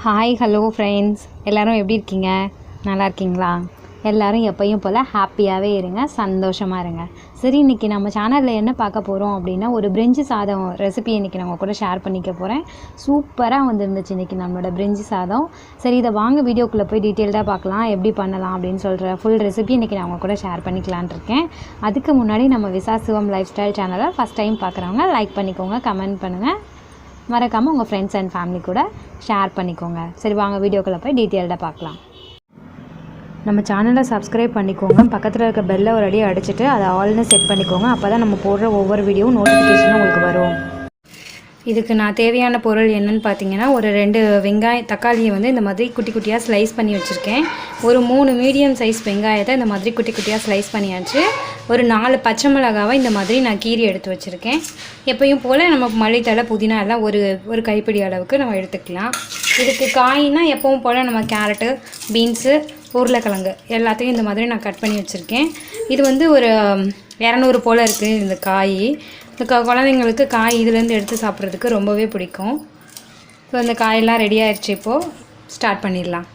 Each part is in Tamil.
ஹாய் ஹலோ ஃப்ரெண்ட்ஸ், எல்லோரும் எப்படி இருக்கீங்க? நல்லா இருக்கீங்களா? எல்லோரும் எப்பயும் போல் ஹாப்பியாகவே இருங்க, சந்தோஷமாக இருங்க. சரி, இன்றைக்கி நம்ம சேனலில் என்ன பார்க்க போகிறோம் அப்படின்னா, ஒரு பிரிஞ்சி சாதம் ரெசிபி இன்றைக்கி நம்ம கூட ஷேர் பண்ணிக்க போகிறேன். சூப்பராக வந்துருந்துச்சு இன்றைக்கி நம்மளோட பிரிஞ்சி சாதம். சரி, இதை வாங்க வீடியோக்குள்ளே போய் டீட்டெயில்டாக பார்க்கலாம், எப்படி பண்ணலாம் அப்படின்னு சொல்கிற ஃபுல் ரெசிபி இன்றைக்கி நான் உங்கள் கூட ஷேர் பண்ணிக்கலான் இருக்கேன். அதுக்கு முன்னாடி நம்ம VishaSivam லைஃப் ஸ்டைல் சேனலை ஃபஸ்ட் டைம் பார்க்குறவங்க லைக் பண்ணிக்கோங்க, கமெண்ட் பண்ணுங்கள், மறக்காமல் உங்கள் ஃப்ரெண்ட்ஸ் அண்ட் ஃபேமிலி கூட ஷேர் பண்ணிக்கோங்க. சரி, வாங்க வீடியோக்குள்ளே போய் டீட்டெயில்டாக பார்க்கலாம். நம்ம சேனலை சப்ஸ்கிரைப் பண்ணிக்கோங்க, பக்கத்தில் இருக்க பெல்லை ஒரு அடி அடிச்சுட்டு அதை ஆல்னு செட் பண்ணிக்கோங்க. அப்போ தான் நம்ம போடுற ஒவ்வொரு வீடியோவும் நோட்டிஃபிகேஷனும் உங்களுக்கு வரும். இதுக்கு நான் தேவையான பொருள் என்னென்னு பார்த்தீங்கன்னா, ஒரு 2 தக்காளியை வந்து இந்த மாதிரி குட்டி குட்டியாக ஸ்லைஸ் பண்ணி வச்சுருக்கேன். ஒரு 3 மீடியம் சைஸ் வெங்காயத்தை இந்த மாதிரி குட்டி குட்டியாக ஸ்லைஸ் பண்ணியாச்சு. ஒரு 4 பச்சை மிளகாவை இந்த மாதிரி நான் கீரி எடுத்து வச்சுருக்கேன். எப்பயும் போல் நம்ம மல்லித்தலை, புதினா எல்லாம் ஒரு கைப்பிடி அளவுக்கு நம்ம எடுத்துக்கலாம். இதுக்கு காய்னா எப்பவும் போல் நம்ம கேரட்டு, பீன்ஸு, உருளைக்கிழங்கு எல்லாத்தையும் இந்த மாதிரி நான் கட் பண்ணி வச்சுருக்கேன். இது வந்து ஒரு 200 போல் இருக்குது இந்த காய். இந்த குழந்தைங்களுக்கு காய் இதுலேருந்து எடுத்து சாப்பிட்றதுக்கு ரொம்பவே பிடிக்கும். ஸோ இந்த காயெல்லாம் ரெடி ஆயிடுச்சு. இப்போது ஸ்டார்ட் பண்ணிடலாம்.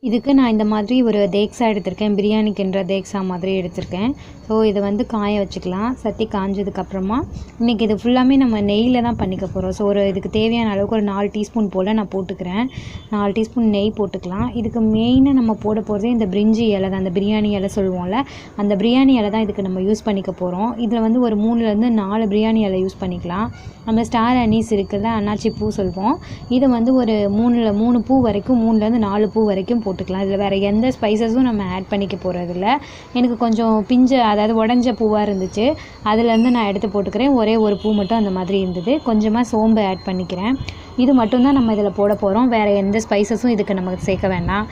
இதுக்கு நான் இந்த மாதிரி ஒரு தேக்ஸா எடுத்திருக்கேன், பிரியாணிக்குன்ற தேக்ஸா மாதிரி எடுத்திருக்கேன். ஸோ இதை வந்து காய வச்சுக்கலாம். சட்டி காஞ்சதுக்கப்புறமா இன்றைக்கி இது ஃபுல்லாமே நம்ம நெய்யில் தான் பண்ணிக்க போகிறோம். ஸோ இதுக்கு தேவையான அளவுக்கு ஒரு 4 டீஸ்பூன் போல் நான் போட்டுக்கிறேன். 4 டீஸ்பூன் நெய் போட்டுக்கலாம். இதுக்கு மெயினாக நம்ம போட போகிறதே இந்த பிரிஞ்சி இலை தான், அந்த பிரியாணி இலை சொல்லுவோம்ல, அந்த பிரியாணி இலை தான் இதுக்கு நம்ம யூஸ் பண்ணிக்க போகிறோம். இதில் வந்து ஒரு 3லேருந்து 4 பிரியாணி இலை யூஸ் பண்ணிக்கலாம். நம்ம ஸ்டார் அனீஸ் இருக்குல்ல, அன்னாச்சி பூ சொல்லுவோம், இது வந்து ஒரு 3 பூ வரைக்கும், 3லேருந்து 4 பூ வரைக்கும் போட்டுக்கலாம். இதில் வேறு எந்த ஸ்பைசஸும் நம்ம ஆட் பண்ணிக்க போகிறதில்ல. எனக்கு கொஞ்சம் பிஞ்சு, அதாவது உடஞ்ச பூவாக இருந்துச்சு, அதுலேருந்து நான் எடுத்து போட்டுக்கிறேன். ஒரே ஒரு பூ மட்டும் அந்த மாதிரி இருந்தது. கொஞ்சமாக சோம்பு ஆட் பண்ணிக்கிறேன். இது மட்டும்தான் நம்ம இதில் போட போகிறோம். வேறு எந்த ஸ்பைசஸும் இதுக்கு நமக்கு சேர்க்க வேண்டாம்.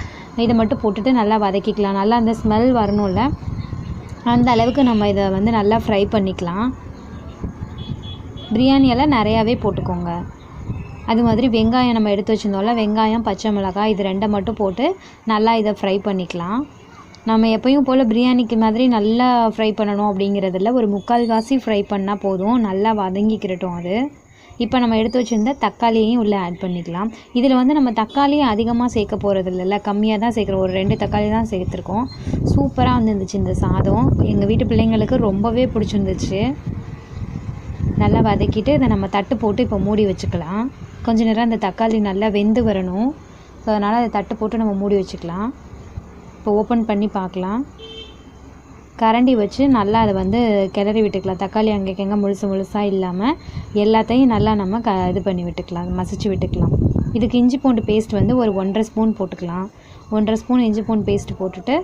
இதை மட்டும் போட்டுட்டு நல்லா வதக்கிக்கலாம். நல்லா அந்த ஸ்மெல் வரணும்ல, அந்த அளவுக்கு நம்ம இதை வந்து நல்லா ஃப்ரை பண்ணிக்கலாம். பிரியாணியெல்லாம் நிறையாவே போட்டுக்கோங்க. அது மாதிரி வெங்காயம் நம்ம எடுத்து வச்சுருந்தோம்ல, வெங்காயம், பச்சை மிளகாய், இது 2 மட்டும் போட்டு நல்லா இதை ஃப்ரை பண்ணிக்கலாம். நம்ம எப்பயும் போல் பிரியாணிக்கு மாதிரி நல்லா ஃப்ரை பண்ணணும் அப்படிங்கிறதில்ல, ஒரு 3/4 ஃப்ரை பண்ணால் போதும், நல்லா வதங்கிக்கிறட்டும் அது. இப்போ நம்ம எடுத்து வச்சுருந்த தக்காளியையும் உள்ளே ஆட் பண்ணிக்கலாம். இதில் வந்து நம்ம தக்காளியை அதிகமாக சேர்க்க போகிறது இல்லைல்ல, கம்மியாக தான் சேர்க்குறோம். ஒரு 2 தக்காளி தான் சேர்த்துருக்கோம். சூப்பராக வந்துருந்துச்சு இந்த சாதம். எங்கள் வீட்டு பிள்ளைங்களுக்கு ரொம்பவே பிடிச்சிருந்துச்சு. நல்லா வதக்கிட்டு இதை நம்ம தட்டு போட்டு இப்போ மூடி வச்சுக்கலாம். கொஞ்ச நேரம் அந்த தக்காளி நல்லா வெந்து வரணும். ஸோ அதனால் அதை தட்டு போட்டு நம்ம மூடி வச்சுக்கலாம். இப்போ ஓப்பன் பண்ணி பார்க்கலாம். கரண்டி வச்சு நல்லா அதை வந்து கிளறி விட்டுக்கலாம். தக்காளி அங்கேங்க முழுசாக இல்லாமல் எல்லாத்தையும் நல்லா நம்ம இது பண்ணி விட்டுக்கலாம், மசிச்சு விட்டுக்கலாம். இதுக்கு இஞ்சி பூண்டு பேஸ்ட் வந்து ஒரு 1.5 ஸ்பூன் போட்டுக்கலாம். 1.5 ஸ்பூன் இஞ்சி பூண்டு பேஸ்ட்டு போட்டுட்டு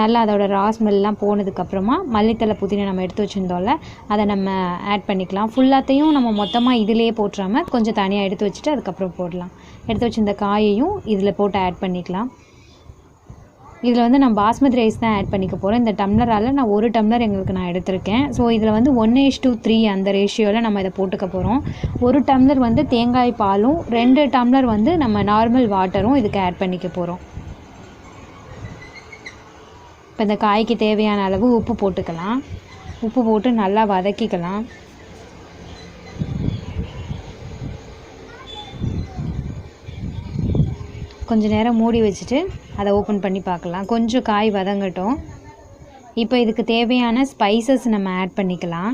நல்லா அதோட ரா ஸ்மெல்லாம் போனதுக்கப்புறமா மல்லித்தலை, புதினா நம்ம எடுத்து வச்சுருந்தோம்ல, அதை நம்ம ஆட் பண்ணிக்கலாம். ஃபுல்லாத்தையும் நம்ம மொத்தமாக இதிலே போட்டுறாமல் கொஞ்சம் தனியாக எடுத்து வச்சுட்டு அதுக்கப்புறம் போடலாம். எடுத்து வச்சுருந்த காயையும் இதில் போட்டு ஆட் பண்ணிக்கலாம். இதில் வந்து நான் பாஸ்மதி ரைஸ் தான் ஆட் பண்ணிக்க போகிறேன். இந்த டம்ளரால் நான் 1 டம்ளர் எங்களுக்கு நான் எடுத்திருக்கேன். ஸோ இதில் வந்து 1:3 அந்த ரேஷியோவில் நம்ம இதை போட்டுக்க போகிறோம். 1 டம்ளர் வந்து தேங்காய் பாலும், 2 டம்ளர் வந்து நம்ம நார்மல் வாட்டரும் இதுக்கு ஆட் பண்ணிக்க போகிறோம். இப்போ இந்த காய்க்கு தேவையான அளவு உப்பு போட்டுக்கலாம். உப்பு போட்டு நல்லா வதக்கிக்கலாம். கொஞ்சம் நேரம் மூடி வச்சுட்டு அதை ஓப்பன் பண்ணி பார்க்கலாம். கொஞ்சம் காய் வதங்கட்டும். இப்போ இதுக்கு தேவையான ஸ்பைசஸ் நம்ம ஆட் பண்ணிக்கலாம்.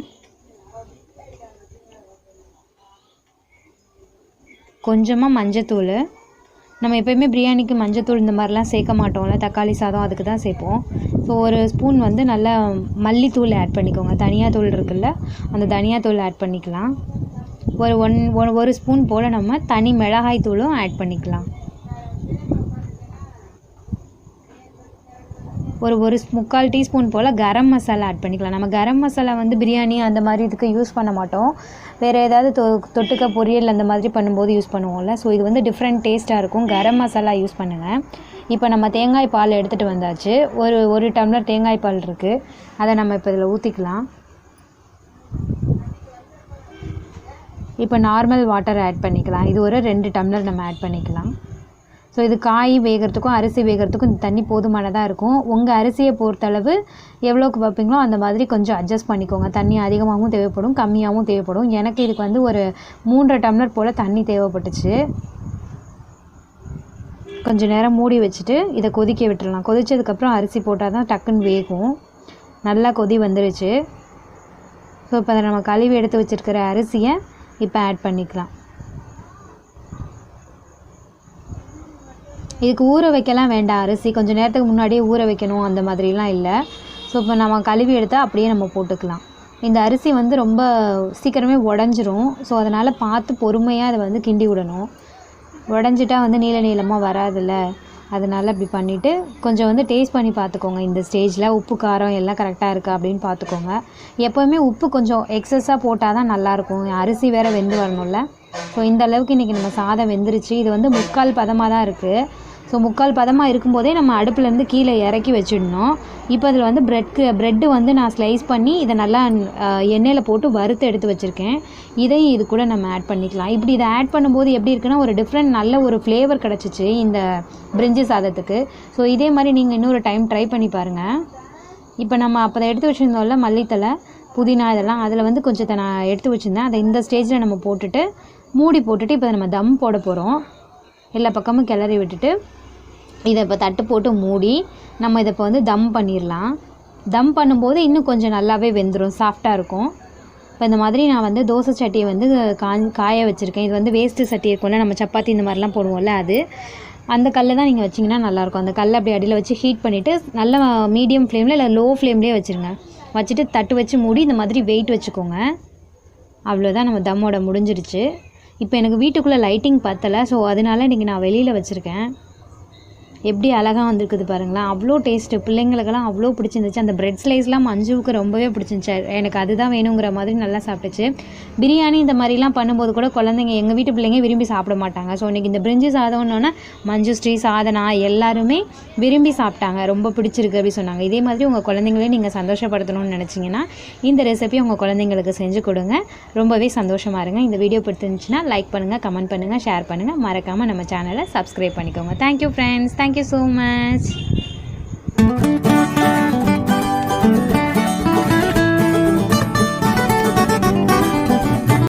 கொஞ்சமாக மஞ்சத்தூள். நம்ம எப்போயுமே பிரியாணிக்கு மஞ்சத்தூள் இந்த மாதிரிலாம் சேர்க்க மாட்டோம்ல, தக்காளி சாதம் அதுக்கு தான் சேர்ப்போம். ஸோ 1 ஸ்பூன் வந்து நல்லா மல்லித்தூள் ஆட் பண்ணிக்கோங்க. தனியாத்தூள் இருக்குல்ல, அந்த தனியாத்தூள் ஆட் பண்ணிக்கலாம். ஒரு ஸ்பூன் போல் நம்ம தனி மிளகாய் தூளும் ஆட் பண்ணிக்கலாம். ஒரு 3/4 டீஸ்பூன் போல் கரம் மசாலா ஆட் பண்ணிக்கலாம். நம்ம கரம் மசாலா வந்து பிரியாணி அந்த மாதிரி இதுக்கு யூஸ் பண்ண மாட்டோம். வேறு ஏதாவது தொட்டுக்க பொரியல் அந்த மாதிரி பண்ணும்போது யூஸ் பண்ணுவோம்ல. ஸோ இது வந்து டிஃப்ரெண்ட் டேஸ்ட்டாக இருக்கும். கரம் மசாலா யூஸ் பண்ணுங்கள். இப்போ நம்ம தேங்காய் பால் எடுத்துகிட்டு வந்தாச்சு. ஒரு டம்ளர் தேங்காய் பால் இருக்குது. அதை நம்ம இப்போ இதில் ஊற்றிக்கலாம். இப்போ நார்மல் வாட்டர் ஆட் பண்ணிக்கலாம். இது ஒரு 2 டம்ளர் நம்ம ஆட் பண்ணிக்கலாம். ஸோ இது காய் வேகிறதுக்கும் அரிசி வேகிறதுக்கும் இந்த தண்ணி போதுமானதாக இருக்கும். உங்கள் அரிசியை பொறுத்தளவு எவ்வளோக்கு வைப்பீங்களோ அந்த மாதிரி கொஞ்சம் அட்ஜஸ்ட் பண்ணிக்கோங்க. தண்ணி அதிகமாகவும் தேவைப்படும், கம்மியாகவும் தேவைப்படும். எனக்கு இதுக்கு வந்து ஒரு 3 டம்ளர் போல் தண்ணி தேவைப்பட்டுச்சு. கொஞ்சம் நேரம் மூடி வச்சுட்டு இதை கொதிக்க விட்டுடலாம். கொதித்ததுக்கப்புறம் அரிசி போட்டால் தான் டக்குன்னு வேகும். நல்லா கொதி வந்துருச்சு. ஸோ இப்போ அதை நம்ம கழுவி எடுத்து வச்சுருக்கிற அரிசியை இப்போ ஆட் பண்ணிக்கலாம். இதுக்கு ஊற வைக்கலாம் வேண்டாம். அரிசி கொஞ்சம் நேரத்துக்கு முன்னாடியே ஊற வைக்கணும் அந்த மாதிரிலாம் இல்லை. ஸோ இப்போ நம்ம கழுவி எடுத்தால் அப்படியே நம்ம போட்டுக்கலாம். இந்த அரிசி வந்து ரொம்ப சீக்கிரமே உடஞ்சிரும். ஸோ அதனால் பார்த்து பொறுமையாக அதை வந்து கிண்டி விடணும். உடஞ்சிட்டா வந்து நீளமாக வராதில்ல, அதனால் அப்படி பண்ணிவிட்டு கொஞ்சம் வந்து டேஸ்ட் பண்ணி பார்த்துக்கோங்க. இந்த ஸ்டேஜில் உப்பு காரம் எல்லாம் கரெக்டாக இருக்கா அப்படின்னு பார்த்துக்கோங்க. எப்போவுமே உப்பு கொஞ்சம் எக்ஸஸாக போட்டால் தான் நல்லாயிருக்கும். அரிசி வேறு வெந்து வரணும்ல. ஸோ இந்த அளவுக்கு இன்றைக்கி நம்ம சாதம் வெந்துருச்சு. இது வந்து 3/4 பதமாக தான் இருக்குது. ஸோ 3/4 பதமாக இருக்கும்போதே நம்ம அடுப்புலேருந்து கீழே இறக்கி வச்சிடணும். இப்போ அதில் வந்து ப்ரெட்டு வந்து நான் ஸ்லைஸ் பண்ணி இதை நல்லா எண்ணெயில் போட்டு வறுத்து எடுத்து வச்சுருக்கேன். இதையும் இது கூட நம்ம ஆட் பண்ணிக்கலாம். இப்படி இதை ஆட் பண்ணும்போது எப்படி இருக்குன்னா ஒரு டிஃப்ரெண்ட் நல்ல ஒரு ஃப்ளேவர் கிடச்சிச்சு இந்த பிரிஞ்சி சாதத்துக்கு. ஸோ இதே மாதிரி நீங்கள் இன்னொரு டைம் ட்ரை பண்ணி பாருங்கள். இப்போ நம்ம அப்போ எடுத்து வச்சுருந்தோம்ல மல்லித்தலை, புதினா இதெல்லாம், அதில் வந்து கொஞ்சத்தை நான் எடுத்து வச்சுருந்தேன். அதை இந்த ஸ்டேஜில் நம்ம போட்டுட்டு மூடி போட்டுட்டு இப்போ நம்ம தம் போட போகிறோம். எல்லா பக்கமும் கிளறி விட்டுட்டு இதை இப்போ தட்டு போட்டு மூடி நம்ம இதை இப்போ வந்து தம் பண்ணிடலாம். தம் பண்ணும்போது இன்னும் கொஞ்சம் நல்லாவே வெந்துடும், சாஃப்டாக இருக்கும். இப்போ இந்த மாதிரி நான் வந்து தோசை சட்டியை வந்து காய வச்சுருக்கேன். இது வந்து வேஸ்ட்டு சட்டி இருக்கும்ல, நம்ம சப்பாத்தி இந்த மாதிரிலாம் போடுவோம்ல, அது அந்த கல்லை தான் நீங்கள் வச்சிங்கன்னா நல்லாயிருக்கும். அந்த கல்லை அப்படி அடியில் வச்சு ஹீட் பண்ணிவிட்டு நல்லா மீடியம் ஃப்ளேமில் இல்லை லோ ஃப்ளேம்லேயே வச்சுருங்க. வச்சுட்டு தட்டு வச்சு மூடி இந்த மாதிரி வெயிட் வச்சுக்கோங்க. அவ்வளோதான், நம்ம தம்மோட முடிஞ்சிருச்சு. இப்போ எனக்கு வீட்டுக்குள்ளே லைட்டிங் பத்தலை. ஸோ அதனால இன்றைக்கி நான் வெளியில் வச்சுருக்கேன். எப்படி அழகாக வந்திருக்குது பாருங்களேன். அவ்வளோ டேஸ்ட்டு, பிள்ளைங்களுக்கெல்லாம் அவ்வளோ பிடிச்சிருந்துச்சு. அந்த பிரெட் ஸ்லைஸ்லாம் மஞ்சுவுக்கு ரொம்பவே பிடிச்சிருந்துச்சு. எனக்கு அதுதான் வேணுங்கிற மாதிரி நல்லா சாப்பிட்டுச்சு. பிரியாணி இந்த மாதிரிலாம் பண்ணும்போது கூட குழந்தைங்க, எங்கள் வீட்டு பிள்ளைங்க விரும்பி சாப்பிட மாட்டாங்க. ஸோ இன்றைக்கி இந்த பிரிஞ்சி சாதம்னோன்னா மஞ்சு, ஸ்ரீ, சாதனா எல்லாருமே விரும்பி சாப்பிட்டாங்க. ரொம்ப பிடிச்சிருக்கு அப்படி சொன்னாங்க. இதே மாதிரி உங்கள் குழந்தைங்களையும் நீங்கள் சந்தோஷப்படுத்தணும்னு நினச்சிங்கன்னா இந்த ரெசிபி உங்கள் குழந்தைங்களுக்கு செஞ்சு கொடுங்க. ரொம்பவே சந்தோஷமாக இருங்க. இந்த வீடியோ பிடிச்சிருந்துச்சுன்னா லைக் பண்ணுங்கள், கமெண்ட் பண்ணுங்கள், ஷேர் பண்ணுங்கள். மறக்காமல் நம்ம சேனலை சப்ஸ்கிரைப் பண்ணிக்கோங்க. Thank you friends. Thank you so much.